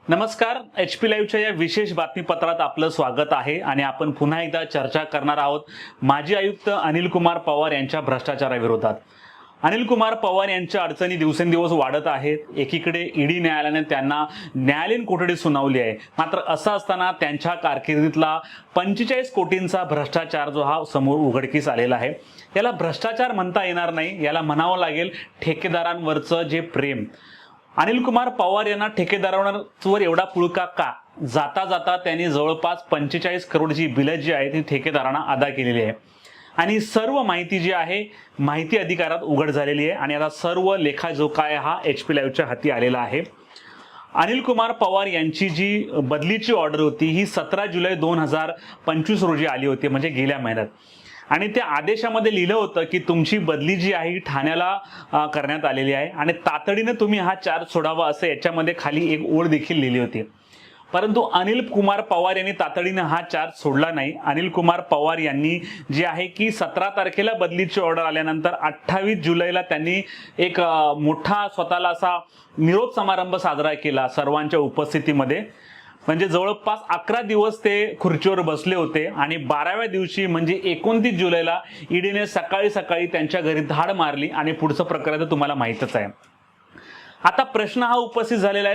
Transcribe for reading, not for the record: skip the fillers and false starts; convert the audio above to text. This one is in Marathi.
नमस्कार, HP लाईव्हच्या या विशेष बातमीपत्रात आपलं स्वागत आहे आणि आपण पुन्हा एकदा चर्चा करणार आहोत माजी आयुक्त अनिल कुमार पवार यांच्या भ्रष्टाचाराविरोधात। अनिल कुमार पवार यांच्या अडचणी दिवसेंदिवस वाढत आहेत। एकीकडे ईडी न्यायालयाने त्यांना न्यायालयीन कोठडी सुनावली आहे, मात्र असं असताना त्यांच्या कारकिर्दीतला 45 कोटींचा भ्रष्टाचार जो हा समोर उघडकीस आलेला आहे। याला भ्रष्टाचार म्हणता येणार नाही, याला म्हणावं लागेल ठेकेदारांवरचं जे प्रेम। अनिल कुमार पवार यांना ठेकेदारांवर एवढा पुळका का? जाता जाता त्यांनी जवळपास 45 करोडची बिलं जी आहेत ती ठेकेदारांना अदा केलेली आहे आणि सर्व माहिती जी आहे माहिती अधिकारात उघड झालेली आहे आणि आता सर्व लेखाजोखा हा HP लाईव्हच्या हाती आलेला आहे। अनिल कुमार पवार यांची जी बदलीची ऑर्डर होती ही 17 जुलै 2025 रोजी आली होती, म्हणजे गेल्या महिन्यात। आणि त्या आदेशामध्ये लिहिलं होतं की तुमची बदली जी आहे ही ठाण्याला करण्यात आलेली आहे आणि तातडीने तुम्ही हा चार्ज सोडावा असं याच्यामध्ये खाली एक ओळ देखील लिहिली होती। परंतु अनिल कुमार पवार यांनी तातडीने हा चार्ज सोडला नाही। अनिल कुमार पवार यांनी जे आहे की 17 तारखेला बदलीची ऑर्डर आल्यानंतर 28 जुलैला त्यांनी एक मोठा स्वतःला असा निरोप समारंभ साजरा केला सर्वांच्या उपस्थितीमध्ये। म्हणजे जवळपास 11 दिवस ते खुर्चीवर बसले होते आणि 12व्या दिवशी म्हणजे 29 जुलैला ईडीने सकाळी त्यांच्या घरी धाड मारली आणि पुढचं प्रकरण तुम्हाला माहितच आहे। आता प्रश्न हा उपस्थित झालेला आहे,